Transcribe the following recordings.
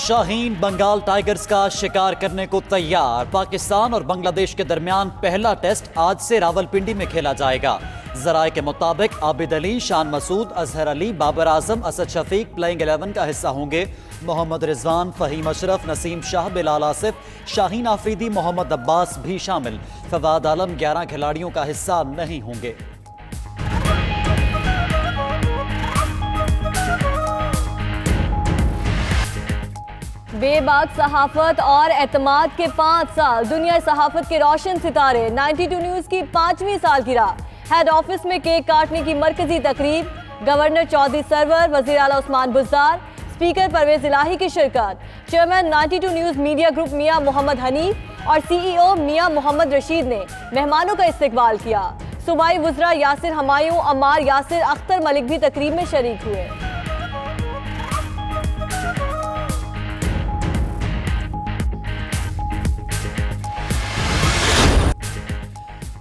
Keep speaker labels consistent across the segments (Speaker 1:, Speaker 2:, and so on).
Speaker 1: Shaheen Bengal tigers का शिकार करने को तैयार। पाकिस्तान और बांग्लादेश के दरमियान पहला टेस्ट आज से रावलपिंडी में खेला जाएगा। जराए के मुताबिक आबिद अली, शान मसूद, अजहर अली, बाबर आजम, असद शफीक प्लेइंग 11 का हिस्सा होंगे। मोहम्मद रिजवान, फहीम अशरफ, नसीम शाह, बिलाल आसिफ, शाहीन आफरीदी, मोहम्मद अब्बास भी शामिल। फवाद आलम 11 खिलाड़ियों का हिस्सा नहीं होंगे।
Speaker 2: बेबाक सहाफत और एतमाद के 5 साल, दुनिया सहाफत के रोशन सितारे। 92 न्यूज की 5वीं सालगिरह। हेड ऑफिस में केक काटने की मरकजी तकरीब। गवर्नर चौधरी सरवर, वजीर आला उस्मान बुज़दार, स्पीकर परवेज इलाही की शिरकत। चेयरमैन 92 न्यूज मीडिया ग्रुप मियां मोहम्मद हनीफ और CEO मियां मोहम्मद रशीद ने मेहमानों का इस्तकबाल किया। सूबाई वज़रा यासिर हमायूं, अम्मार यासिर, अख्तर मलिक भी तकरीब में शरीक हुए।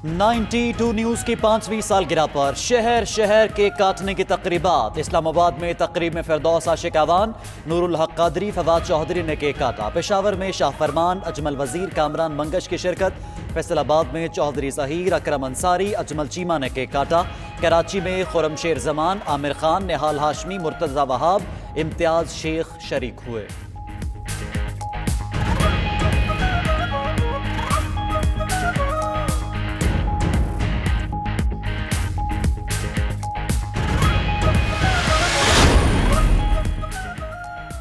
Speaker 1: 92 न्यूज़ की 5वीं सालगिरह पर शहर शहर के काटने की तकरीबात। इस्लामाबाद में तकरीब में फिरदौस आशिक अवान, नूरुल हक कादरी, फवाद चौधरी ने केक काटा। पेशावर में शाह फरमान, अजमल वजीर, कामरान मंगश की शिरकत। फैसलाबाद में चौधरी ज़हीर, अकरम अंसारी, अजमल चीमा ने केक काटा। कराची में खुरमशेर जमान, आमिर खान, निहाल हाशमी, मुर्तज़ा वहाब, इम्तियाज शेख शरीक हुए।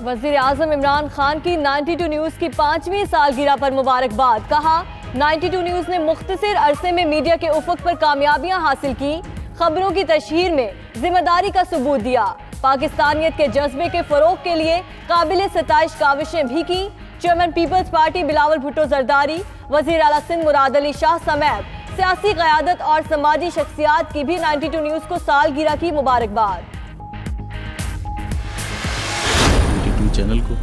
Speaker 2: वज़ीर आज़म इमरान खान की 92 न्यूज़ की 5वीं सालगिरह पर मुबारकबाद। कहा, 92 न्यूज़ ने मुख्तसर अरसे में मीडिया के उफ़क़ पर कामयाबियां हासिल की, खबरों की तशहीर में जिम्मेदारी का सबूत दिया, पाकिस्तानियत के जज्बे के फ़रोग़ के लिए काबिल सताइश काविशें भी की। Chairman peoples party Bilawal Bhutto Zardari, वज़ीर आला सिंध मुराद अली शाह समेत सियासी क़यादत और समाजी शख्सियात की भी 92 न्यूज़ को सालगिरह की मुबारकबाद।
Speaker 3: चैनल को,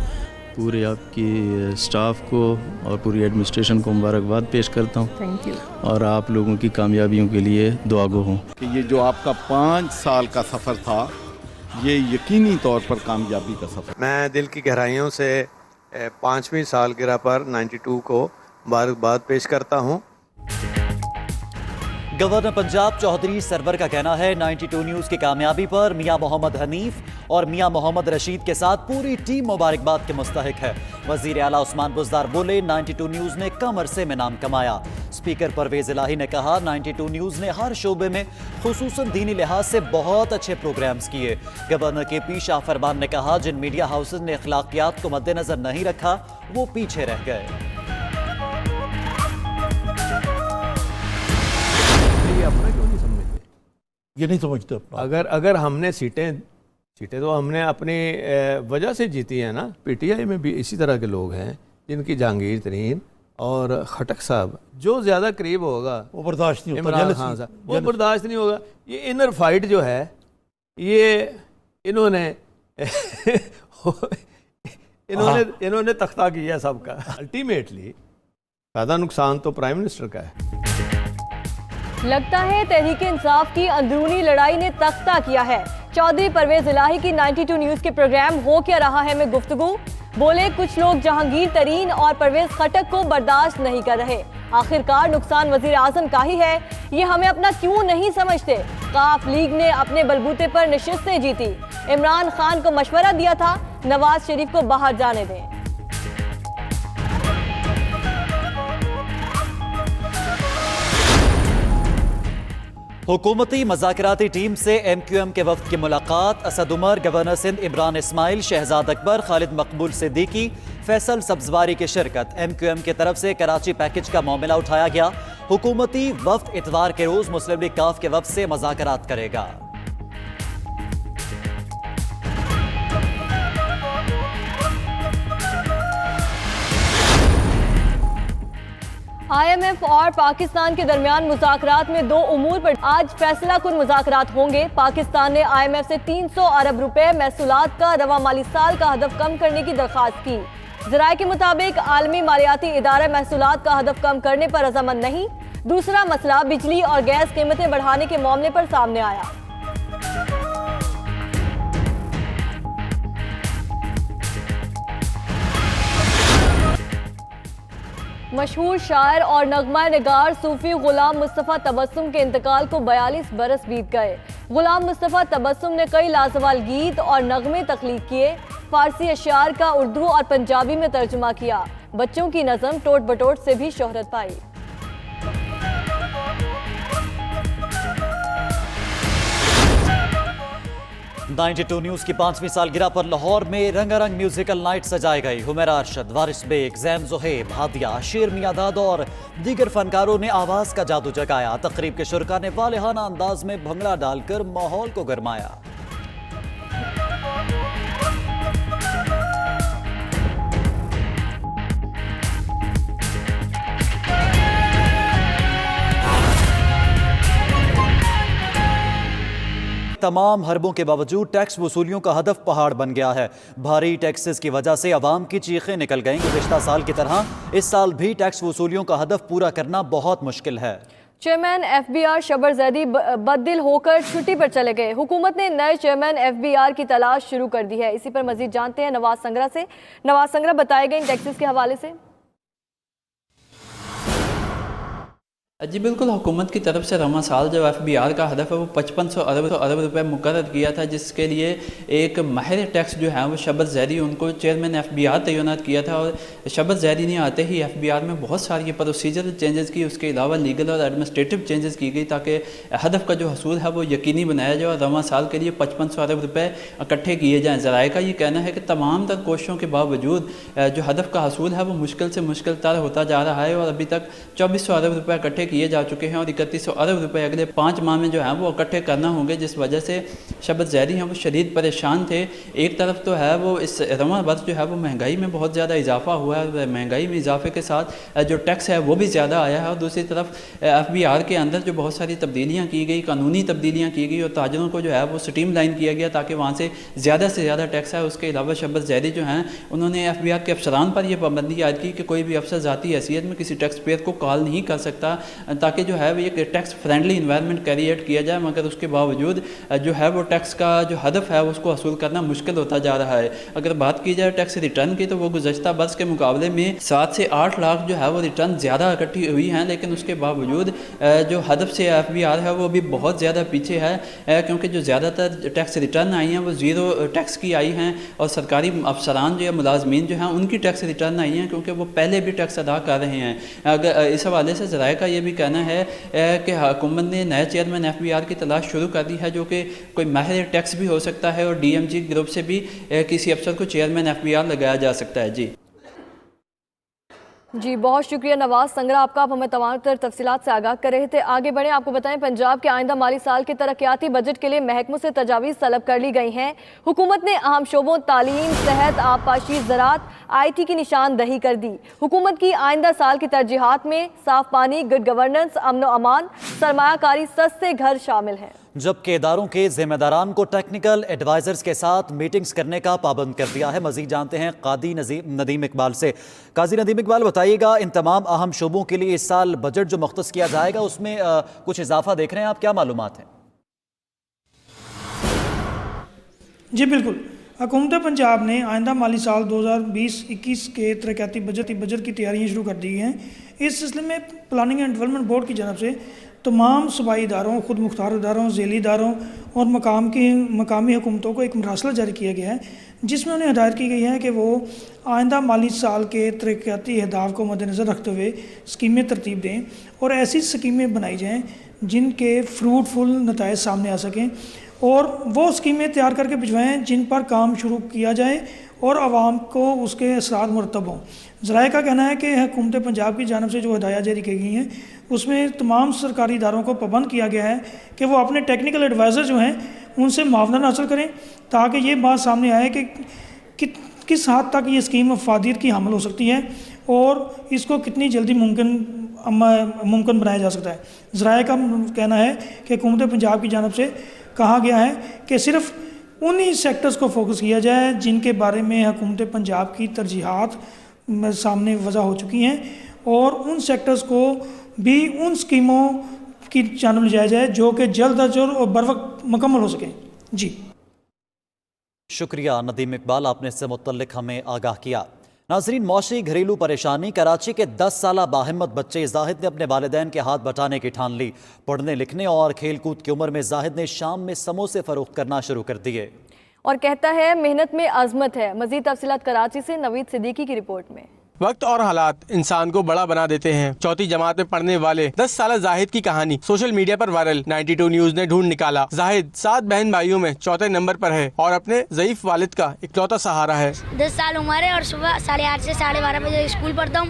Speaker 3: पूरे आपकी स्टाफ को और पूरी एडमिनिस्ट्रेशन को मुबारकबाद पेश करता हूँ।
Speaker 2: Thank you.
Speaker 3: और आप लोगों की कामयाबियों के लिए दुआ गो हूँ
Speaker 4: कि ये जो आपका 5 साल का सफ़र था, ये यकीनी तौर पर कामयाबी का सफ़र।
Speaker 5: मैं दिल की गहराइयों से 5वीं सालगिरह पर 92 को मुबारकबाद पेश करता हूँ।
Speaker 1: गवर्नर पंजाब चौधरी सरवर का कहना है, 92 न्यूज़ की कामयाबी पर मियां मोहम्मद हनीफ और मियां मोहम्मद रशीद के साथ पूरी टीम मुबारकबाद के मुस्तहिक है। वज़ीर आला उस्मान बुज़दार बोले, 92 न्यूज़ ने कम अरसे में नाम कमाया। स्पीकर परवेज इलाही ने कहा, 92 न्यूज़ ने हर शोबे में खुसूसन दीनी लिहाज से बहुत अच्छे प्रोग्राम्स किए। गवर्नर KP शाह फरमान ने कहा, जिन मीडिया हाउसेज ने अखलाकियात को मद्देनजर नहीं रखा वो पीछे रह गए।
Speaker 6: अपना क्यों नहीं समझते?
Speaker 7: ये नहीं समझते अपना।
Speaker 6: अगर हमने सीटें तो हमने अपनी वजह से जीती है ना। PTI में भी इसी तरह के लोग हैं जिनकी जहांगीर तरीन और खटक साहब जो ज़्यादा करीब होगा वो बर्दाश्त नहीं होगा। वो बर्दाश्त नहीं होगा। ये इनर फाइट जो है ये इन्होंने इन्होंने तख्ता किया सबका। अल्टीमेटली ज़्यादा नुकसान तो प्राइम मिनिस्टर का है।
Speaker 2: लगता है तहरीक इंसाफ की अंदरूनी लड़ाई ने तख्ता किया है। चौधरी परवेज इलाही की 92 न्यूज़ के प्रोग्राम हो क्या रहा है में गुफ्तगू। बोले, कुछ लोग जहांगीर तरीन और परवेज खटक को बर्दाश्त नहीं कर रहे। आखिरकार नुकसान वजीर आजम का ही है, ये हमें अपना क्यों नहीं समझते। काफ लीग ने अपने बलबूते पर नशिस्तें जीती। इमरान खान को मशवरा दिया था नवाज शरीफ को बाहर जाने दें।
Speaker 1: हुकूमती मज़ाकराती टीम से MQM के वफ्द की मुलाकात। असद उमर, गवर्नर सिंध इमरान इस्माइल, शहजाद अकबर, खालिद मकबूल सिद्दीकी, फैसल सब्जवारी की शिरकत। MQM की तरफ से कराची पैकेज का मामला उठाया गया। हुकूमती वफ्द इतवार के रोज मुस्लिम लीग काफ के वफ्द से मज़ाकरात करेगा।
Speaker 2: IMF और पाकिस्तान के दरमियान मुज़ाकरात में 2 उमूर पर आज फैसला कुन मुज़ाकरात होंगे। पाकिस्तान ने IMF से 300 अरब रुपए महसूलात का रवा माली साल का हदफ कम करने की दरख्वास्त की। ज़राए के मुताबिक आलमी मालियाती इदारा महसूलात का हदफ कम करने पर रजामंद नहीं। दूसरा मसला बिजली और गैस कीमतें बढ़ाने के मामले पर सामने आया। मशहूर शायर और नगमा निगार सूफी गुलाम मुस्तफ़ा तबस्सुम के इंतकाल को 42 बरस बीत गए। गुलाम मुस्तफ़ा तबस्सुम ने कई लाजवाल गीत और नगमे तख्लीक किए, फारसी अशार का उर्दू और पंजाबी में तर्जुमा किया। बच्चों की नज़म टोट बटोट से भी शोहरत पाई।
Speaker 1: .92 न्यूज़ की 5वीं सालगिरह पर लाहौर में रंगारंग म्यूजिकल नाइट सजाई गई। हुमैरा अरशद, वारिस बेग, जैम ज़ुहैब, हादिया, शेर मियां दाद और दीगर फनकारों ने आवाज़ का जादू जगाया। तकरीब के शुरका ने वालिहाना अंदाज में भंगड़ा डालकर माहौल को गरमाया। तमाम हरबों के बावजूद टैक्स वसूलियों का हदफ पहाड़ बन गया है। भारी टैक्सेस की वजह से अवाम की चीखें निकल गईं। गुज़िश्ता साल की तरह इस साल भी टैक्स वसूलियों का हदफ पूरा करना बहुत मुश्किल है।
Speaker 2: चेयरमैन FBR शबर जैदी बददिल होकर छुट्टी पर चले गए। हुकूमत ने नए चेयरमैन FBR की तलाश शुरू कर दी है। इसी पर मजीद जानते हैं नवाज संगरा से। नवाज संगरा, बताएगा इन टैक्सेस के हवाले से।
Speaker 8: जी बिल्कुल, हुकूमत की तरफ से रवा साल जो FBR का हदफ है वो 5500 अरब रुपए मुकर्रर किया था, जिसके लिए एक माहिर टैक्स जो है वो शबर जैदी उनको चेयरमैन FBR तैनात किया था। और शबर जैदी ने आते ही FBR में बहुत सारी प्रोसीजर चेंजेस की, उसके अलावा लीगल और एडमिनिस्ट्रेटिव चेंजेस की गई ताकि हदफ का जो हसूल है वो यकीनी बनाया जाए और रवा साल के लिए 5500 अरब रुपये इकट्ठे किए जाएँ। ज़राए का ये कहना है कि तमाम तर कोशिशों के बावजूद जो हदफ का हसूल है वो मुश्किल से मुश्किल तर होता जा रहा है और अभी तक 2400 अरब रुपये इकट्ठे किए जा चुके हैं और 3100 अरब रुपए अगले 5 माह में जो है वो इकट्ठे करना होंगे, जिस वजह से शबर जैदी हैं वो शदीद परेशान थे। एक तरफ तो है वो इस रवां वर्ष जो है वो महंगाई में बहुत ज़्यादा इजाफा हुआ है, महंगाई में इजाफे के साथ जो टैक्स है वो भी ज़्यादा आया है और दूसरी तरफ FBR के अंदर जो बहुत सारी तब्दीलियाँ की गई, कानूनी तब्दीलियाँ की गई और ताजरों को जो है वो स्ट्रीम लाइन किया गया ताकि वहाँ से ज़्यादा टैक्स है। उसके अलावा शबर जैदी जो हैं उन्होंने FBR के अफसरान पर यह पाबंदी आयद की कि कोई भी अफसर ज़ाती हैसियत में किसी टैक्स पेयर को कॉल नहीं कर सकता ताकि जो है वो एक टैक्स फ्रेंडली इन्वायरमेंट क्रिएट किया जाए, मगर उसके बावजूद जो है वो टैक्स का जो हदफ है उसको हसूल करना मुश्किल होता जा रहा है। अगर बात की जाए टैक्स रिटर्न की तो वो गुज़श्ता बरस के मुकाबले में 7 से 8 लाख जो है वो रिटर्न ज़्यादा इकट्ठी हुई हैं, लेकिन उसके बावजूद जो हदफ से FBR है वो अभी बहुत ज़्यादा पीछे है, क्योंकि जो ज़्यादातर टैक्स रिटर्न आई हैं वो ज़ीरो टैक्स की आई हैं और सरकारी अफसरान जो है मुलाजमीन जो हैं उनकी टैक्स रिटर्न आई हैं क्योंकि वो पहले भी टैक्स अदा कर रहे हैं। अगर इस हवाले से ज़राए का ये भी कहना है कि हुकूमत ने नए चेयरमैन FBR की तलाश शुरू कर दी है, जो कि कोई माहिर टैक्स भी हो सकता है और DMG ग्रुप से भी किसी अफसर को चेयरमैन FBR लगाया जा सकता है।
Speaker 2: जी बहुत शुक्रिया नवाज संगरा आपका, आप हमें तमाम तर तफसीलात से आगाह कर रहे थे। आगे बढ़े, आपको बताएं पंजाब के आइंदा माली साल के तरक्याती बजट के लिए महकमों से तजावीज़ तलब कर ली गई हैं। हुकूमत ने अहम शोबों तालीम, सेहत, आबपाशी, ज़राअत, IT की निशानदही कर दी। हुकूमत की आइंदा साल की तरजीहात में साफ पानी, गुड गवर्नेंस, अमन व अमान, सरमायाकारी, सस्ते घर शामिल हैं।
Speaker 1: जबकि इदारों के जिम्मेदारान को टेक्निकल एडवाइजर्स के साथ मीटिंग्स करने का पाबंद कर दिया है। मजीद जानते हैं कादी नदीम इकबाल से। काजी नदीम इकबाल, बताइएगा इन तमाम अहम शोबों के लिए इस साल बजट जो मुख्तस किया जाएगा उसमें कुछ इजाफा देख रहे हैं आप, क्या मालूमात हैं?
Speaker 9: जी बिल्कुल, हुकूमत पंजाब ने आइंदा माली साल 2020-21 के तरक्याती बजट की तैयारियाँ शुरू कर दी हैं। इस सिलसिले में प्लानिंग एंड डेवलपमेंट बोर्ड की जानब से तमाम सूबाई इदारों, खुद मुख्तार इदारों, झेली इदारों और मकामी हुकूमतों को एक मरासला जारी किया गया है, जिसमें उन्हें हिदायत की गई है कि वो आइंदा माली साल के तरक्याती अहदाफ को मद्देनज़र रखते हुए स्कीमें तरतीब दें और ऐसी स्कीमें बनाई जाएँ जिनके फ्रूटफुल नताइज सामने आ सकें और वो स्कीमें तैयार करके भिजवाएँ जिन पर काम शुरू किया जाए और आवाम को उसके असरात मुरतब हों। ज़राए का कहना है कि हुकूमत पंजाब की जानब से जो हिदायत जारी की गई हैं उसमें तमाम सरकारी इदारों को पाबंद किया गया है कि वो अपने टेक्निकल एडवाइज़र जो हैं उनसे मुआवजा हासिल करें ताकि ये बात सामने आए कि किस हद तक ये स्कीम अफादियत की हामिल हो सकती है और इसको कितनी जल्दी मुमकिन बनाया जा सकता है। ज़राए का कहना है कि हुकूमत पंजाब की जानब से कहा गया है कि सिर्फ उन्हीं सेक्टर्स को फोकस किया जाए जिनके बारे में हुकूमत पंजाब की तरजीहात सामने वज़ा हो चुकी हैं और उन सेक्टर्स को भी उन स्कीमों की जानब ले जाया जाए जो कि जल्द अज जल्द और बर वक्त मुकम्मल हो सकें। जी
Speaker 1: शुक्रिया नदीम इकबाल, आपने इससे मुतल्लिक हमें आगाह किया। नाजरीन, मौशी घरेलू परेशानी। कराची के 10 साला बाहिम्मत बच्चे जाहिद ने अपने वालिदैन के हाथ बटाने की ठान ली। पढ़ने लिखने और खेलकूद की उम्र में जाहिद ने शाम में समोसे फरोख्त करना शुरू कर दिए
Speaker 2: और कहता है मेहनत में अजमत है। मजीद तफसीलात कराची से नवीद सिद्दीकी की रिपोर्ट में।
Speaker 10: वक्त और हालात इंसान को बड़ा बना देते हैं। चौथी जमात में पढ़ने वाले 10 साला जाहिद की कहानी सोशल मीडिया पर वायरल। 92 न्यूज ने ढूंढ निकाला। जाहिद 7 बहन भाइयों में चौथे नंबर पर है और अपने ज़ईफ वालिद का इकलौता सहारा है।
Speaker 11: 10 साल उम्र है और सुबह 8:30 से 12:30 बजे स्कूल पढ़ता हूँ,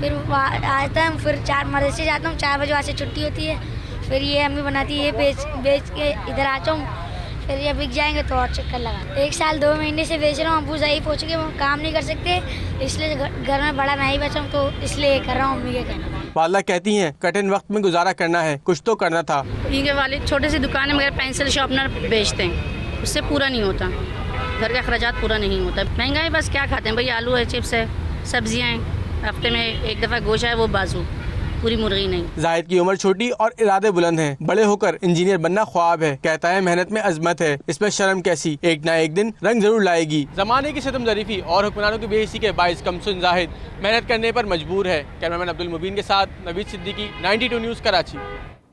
Speaker 11: फिर आता हूँ, फिर 4 मदरसे जाता हूँ, 4 बजे वहाँ से छुट्टी होती है, फिर ये अम्मी बनाती है, बेच के इधर आता हूँ, फिर ये बिक जाएंगे तो और चक्कर लगा। 1 साल 2 महीने से बेच रहा हूँ। अबू ज़ईफ हो चुके, वो काम नहीं कर सकते, इसलिए घर में बड़ा नहीं बचा हूँ, तो इसलिए कर रहा हूँ अम्मी के कहना।
Speaker 10: वालिदा कहती हैं कठिन वक्त में गुजारा करना है, कुछ तो करना था।
Speaker 12: इनके वालिद छोटे सी दुकान है मगर पेंसिल शार्पनर बेचते हैं, उससे पूरा नहीं होता, घर का अखराजात पूरा नहीं होता। महंगाई बस क्या खाते हैं भाई, आलू है, चिप्स है, सब्जियाँ हैं, हफ्ते में एक दफ़ा गोश्त है, वो बाजू, पूरी मुर्गी नहीं।
Speaker 10: जाहिद की उम्र छोटी और इरादे बुलंद हैं। बड़े होकर इंजीनियर बनना ख्वाब है। कहता है मेहनत में अजमत है, इसमें शर्म कैसी, एक ना एक दिन रंग जरूर लाएगी। जमाने की सितम ज़रीफ़ी और हुक्मरानों की बेइज्जती के बाइस कमसुन जाहिद मेहनत करने पर मजबूर है। कैमरामैन अब्दुल मुबीन के साथ नवीद सिद्दीकी, 92 न्यूज़ कराची।